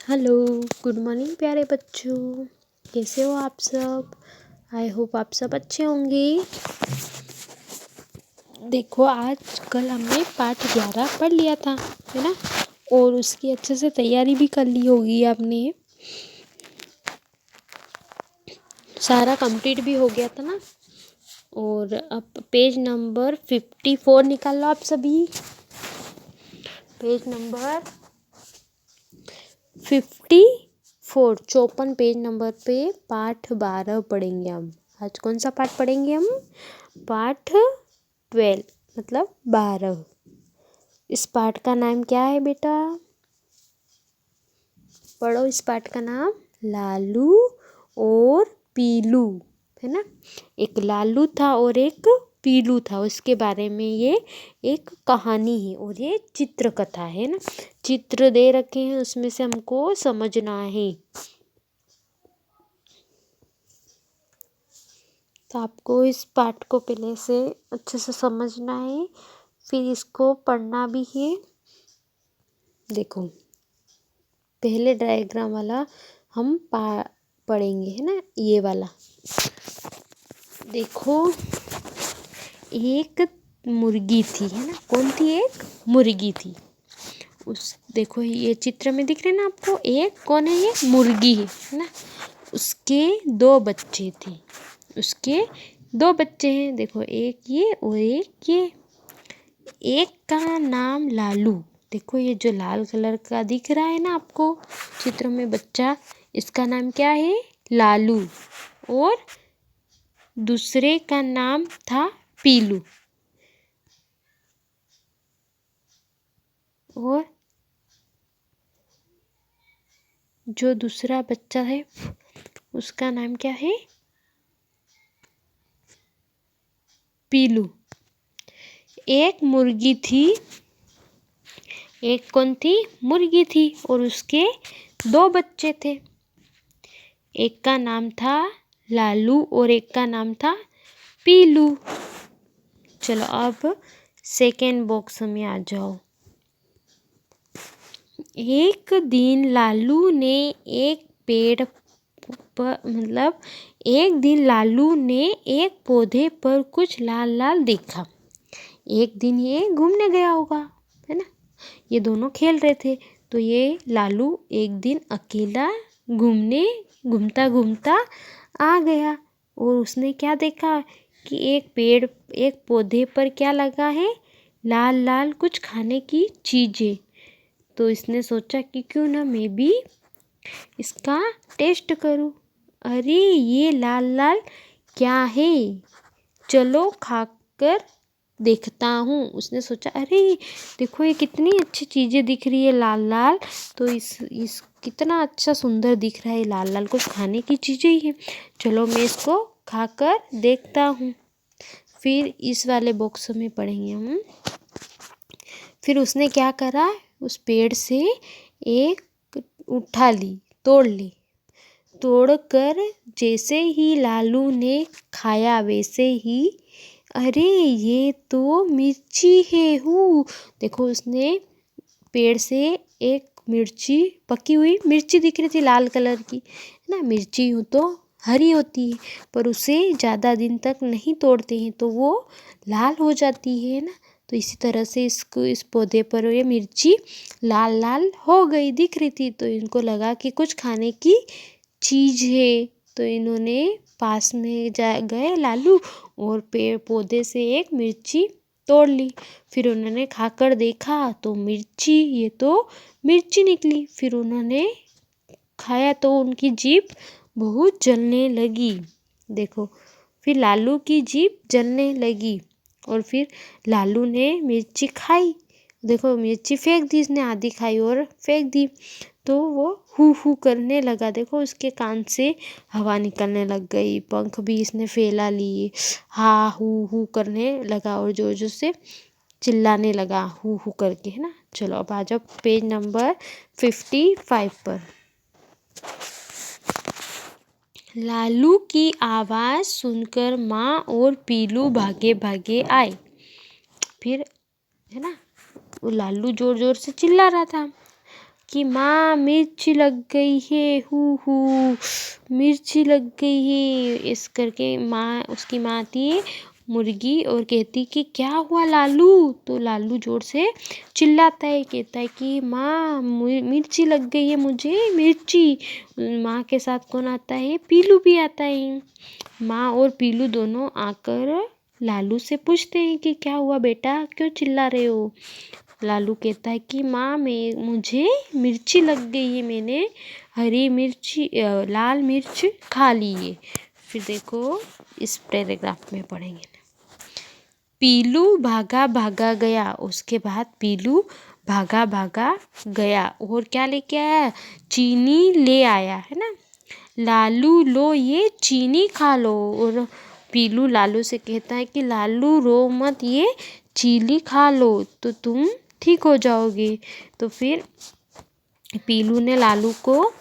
Hello, good morning प्यारे बच्चों। कैसे हो आप सब? आई होप आप सब अच्छे होंगे। देखो, आज कल हमने पाठ 11 पढ़ लिया था, है ना। और उसकी अच्छे से तैयारी भी कर ली होगी आपने। सारा कंप्लीट भी हो गया था ना। और अब पेज नंबर 54 निकाल लो आप सभी। पेज नंबर 54 पेज नंबर पे पाठ 12 पढ़ेंगे हम। आज कौन सा पाठ पढ़ेंगे हम? पाठ 12 मतलब 12। इस पाठ का नाम क्या है बेटा? पढ़ो इस पाठ का नाम। लालू और पीलू, है ना। एक लालू था और एक पीलू था, उसके बारे में ये एक कहानी है और ये चित्र कथा है ना। चित्र दे रखे हैं, उसमें से हमको समझना है। तो आपको इस पाठ को पहले से अच्छे से समझना है, फिर इसको पढ़ना भी है। देखो, पहले डायग्राम वाला हम पढ़ेंगे, है ना, ये वाला। देखो, एक मुर्गी थी, है ना। कौन थी? एक मुर्गी थी। देखो, ये चित्र में दिख रहे ना आपको, एक कौन है? ये मुर्गी है ना। उसके 2 बच्चे थे। उसके 2 बच्चे हैं। देखो, एक ये और एक ये। एक का नाम लालू। देखो, ये जो लाल कलर का दिख रहा है ना आपको चित्र में बच्चा, इसका नाम क्या है? लालू। और दूसरे का नाम था पीलू। और जो दूसरा बच्चा है उसका नाम क्या है? पीलू। एक मुर्गी थी। एक कौन थी? मुर्गी थी और उसके 2 बच्चे थे। एक का नाम था लालू और एक का नाम था पीलू। चलो, अब सेकेंड बॉक्स में आ जाओ। एक दिन लालू ने एक पेड़ पर एक दिन लालू ने एक पौधे पर कुछ लाल लाल देखा। एक दिन ये घूमने गया होगा, है ना। ये दोनों खेल रहे थे, तो ये लालू एक दिन अकेला घूमता घूमता आ गया। और उसने क्या देखा कि एक पौधे पर क्या लगा है? लाल लाल कुछ खाने की चीज़ें। तो इसने सोचा कि क्यों ना मैं भी इसका टेस्ट करूं। अरे, ये लाल लाल क्या है? चलो खाकर देखता हूँ। उसने सोचा, अरे देखो, ये कितनी अच्छी चीज़ें दिख रही है लाल लाल। तो इस कितना अच्छा सुंदर दिख रहा है, लाल लाल कुछ खाने की चीज़ें ही है। चलो मैं इसको खाकर देखता हूँ। फिर इस वाले बॉक्स में पढ़ेंगे हम। फिर उसने क्या करा? उस पेड़ से एक तोड़ ली। तोड़कर जैसे ही लालू ने खाया वैसे ही, अरे ये तो मिर्ची है। देखो, उसने पेड़ से एक पकी हुई मिर्ची दिख रही थी लाल कलर की, है ना। मिर्ची तो हरी होती है, पर उसे ज़्यादा दिन तक नहीं तोड़ते हैं तो वो लाल हो जाती है ना। तो इसी तरह से इस पौधे पर ये मिर्ची लाल लाल हो गई दिख रही थी। तो इनको लगा कि कुछ खाने की चीज़ है। तो इन्होंने पास में गए लालू और पेड़ पौधे से एक मिर्ची तोड़ ली। फिर उन्होंने खाकर देखा तो ये तो मिर्ची निकली। फिर उन्होंने खाया तो उनकी जीभ बहुत जलने लगी। देखो, फिर लालू की जीभ जलने लगी और फिर लालू ने मिर्ची खाई। देखो, मिर्ची फेंक दी इसने, आधी खाई और फेंक दी। तो वो हू करने लगा। देखो, उसके कान से हवा निकलने लग गई, पंख भी इसने फैला लिए। हा हू करने लगा और जोर जोर से चिल्लाने लगा हू करके, है ना। चलो, अब आ जाओ पेज नंबर 55 पर। लालू की आवाज़ सुनकर माँ और पीलू भागे भागे आए। फिर, है ना, वो लालू जोर जोर से चिल्ला रहा था कि माँ मिर्च लग गई है, हू मिर्च लग गई है। इस करके माँ, उसकी माँ आती है मुर्गी और कहती कि क्या हुआ लालू। तो लालू जोर से चिल्लाता है, कहता है कि माँ मिर्ची लग गई है मुझे, मिर्ची। माँ के साथ कौन आता है, पीलू भी आता है। माँ और पीलू दोनों आकर लालू से पूछते हैं कि क्या हुआ बेटा, क्यों चिल्ला रहे हो। लालू कहता है कि माँ मुझे मिर्ची लग गई है, मैंने हरी मिर्ची लाल मिर्च खा ली है। फिर देखो इस पैराग्राफ में पढ़ेंगे। पीलू भागा भागा गया। उसके बाद पीलू भागा भागा गया और क्या लेके आया, चीनी ले आया, है ना। लालू लो ये चीनी खा लो। और पीलू लालू से कहता है कि लालू रो मत, ये चीनी खा लो तो तुम ठीक हो जाओगे। तो फिर पीलू ने लालू को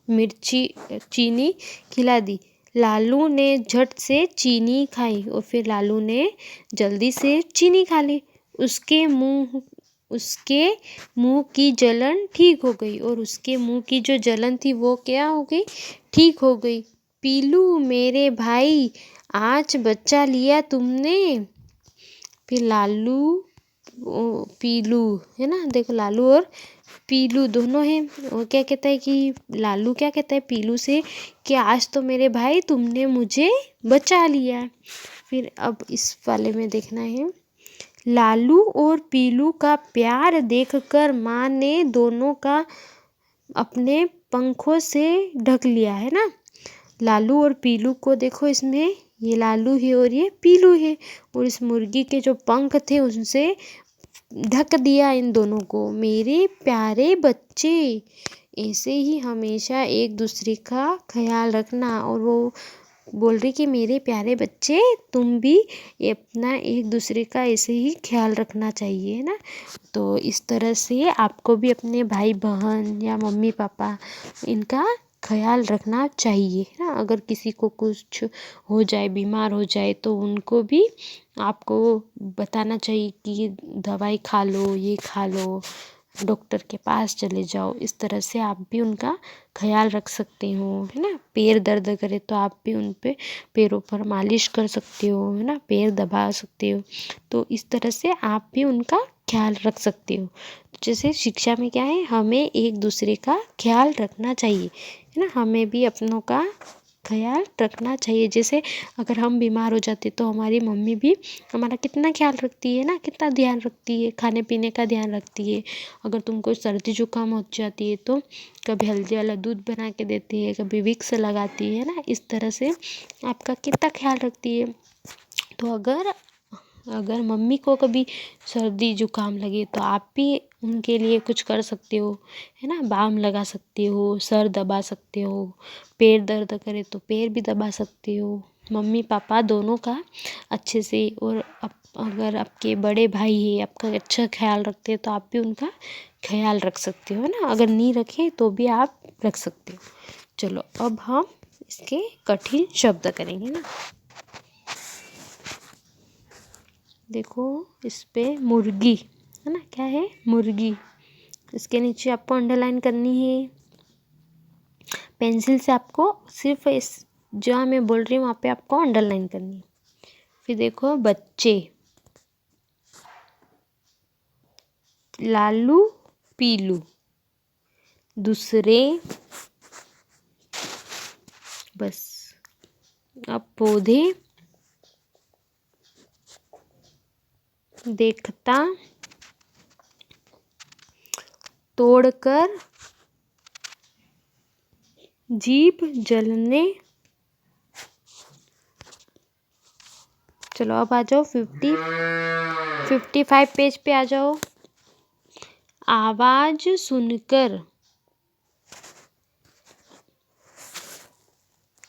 मिर्ची चीनी खिला दी। लालू ने झट से चीनी खाई और फिर लालू ने जल्दी से चीनी खा ली। उसके मुंह की जलन ठीक हो गई और उसके मुंह की जो जलन थी वो क्या हो गई, ठीक हो गई। पीलू मेरे भाई, आज बच्चा लिया तुमने। फिर लालू पीलू, है ना, देखो लालू और पीलू दोनों हैं। और क्या कहता है कि लालू क्या कहता है पीलू से कि आज तो मेरे भाई तुमने मुझे बचा लिया। फिर अब इस वाले में देखना है, लालू और पीलू का प्यार देखकर माँ ने दोनों का अपने पंखों से ढक लिया, है ना। लालू और पीलू को देखो, इसमें ये लालू है और ये पीलू है और इस मुर्गी के जो पंख थे उनसे ढक दिया इन दोनों को। मेरे प्यारे बच्चे, ऐसे ही हमेशा एक दूसरे का ख्याल रखना। और वो बोल रही कि मेरे प्यारे बच्चे, तुम भी अपना एक दूसरे का ऐसे ही ख्याल रखना चाहिए, है ना। तो इस तरह से आपको भी अपने भाई बहन या मम्मी पापा इनका ख्याल रखना चाहिए, है ना। अगर किसी को कुछ हो जाए, बीमार हो जाए, तो उनको भी आपको बताना चाहिए कि दवाई खा लो, ये खा लो, डॉक्टर के पास चले जाओ। इस तरह से आप भी उनका ख्याल रख सकते हो, है ना। पैर दर्द करे तो आप भी उन पे पैरों पर मालिश कर सकते हो, है ना, पैर दबा सकते हो। तो इस तरह से आप भी उनका ख्याल रख सकते हो। जैसे शिक्षा में क्या है, हमें एक दूसरे का ख्याल रखना चाहिए, है ना। हमें भी अपनों का ख्याल रखना चाहिए। जैसे अगर हम बीमार हो जाते तो हमारी मम्मी भी हमारा कितना ख्याल रखती है ना, कितना ध्यान रखती है, खाने पीने का ध्यान रखती है। अगर तुमको सर्दी जुकाम हो जाती है तो कभी हल्दी वाला दूध बना के देती है, कभी विक्स लगाती है ना। इस तरह से आपका कितना ख्याल रखती है। तो अगर मम्मी को कभी सर्दी जुकाम लगे तो आप भी उनके लिए कुछ कर सकते हो, है ना। बाम लगा सकते हो, सर दबा सकते हो, पैर दर्द करे तो पैर भी दबा सकते हो। मम्मी पापा दोनों का अच्छे से, और अगर आपके बड़े भाई है आपका अच्छा ख्याल रखते हैं तो आप भी उनका ख्याल रख सकते हो, है ना। अगर नहीं रखे तो भी आप रख सकते हो। चलो अब हम इसके कठिन शब्द करेंगे ना। देखो इस पे मुर्गी, है ना, क्या है, मुर्गी। इसके नीचे आपको अंडरलाइन करनी है पेंसिल से। आपको सिर्फ इस जहाँ मैं बोल रही हूँ वहाँ पे आपको अंडरलाइन करनी है। फिर देखो बच्चे, लालू पीलू, दूसरे, बस। अब पौधे, देखता, तोड़कर, जीभ जलने। चलो अब आ जाओ 55 पेज पे आ जाओ। आवाज सुनकर,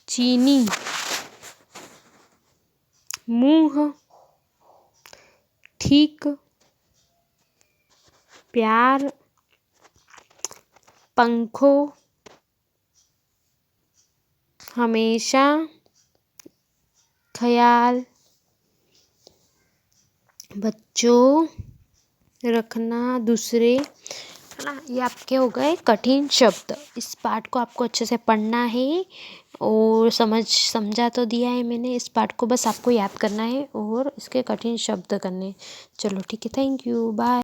चीनी, मुंह, ठीक, प्यार, पंखों, हमेशा, ख्याल, बच्चों, रखना, दूसरे। है ना। ये आपके हो गए कठिन शब्द। इस पाठ को आपको अच्छे से पढ़ना है और समझा तो दिया है मैंने। इस पाठ को बस आपको याद करना है और इसके कठिन शब्द करने हैं। चलो ठीक है, थैंक यू, बाय।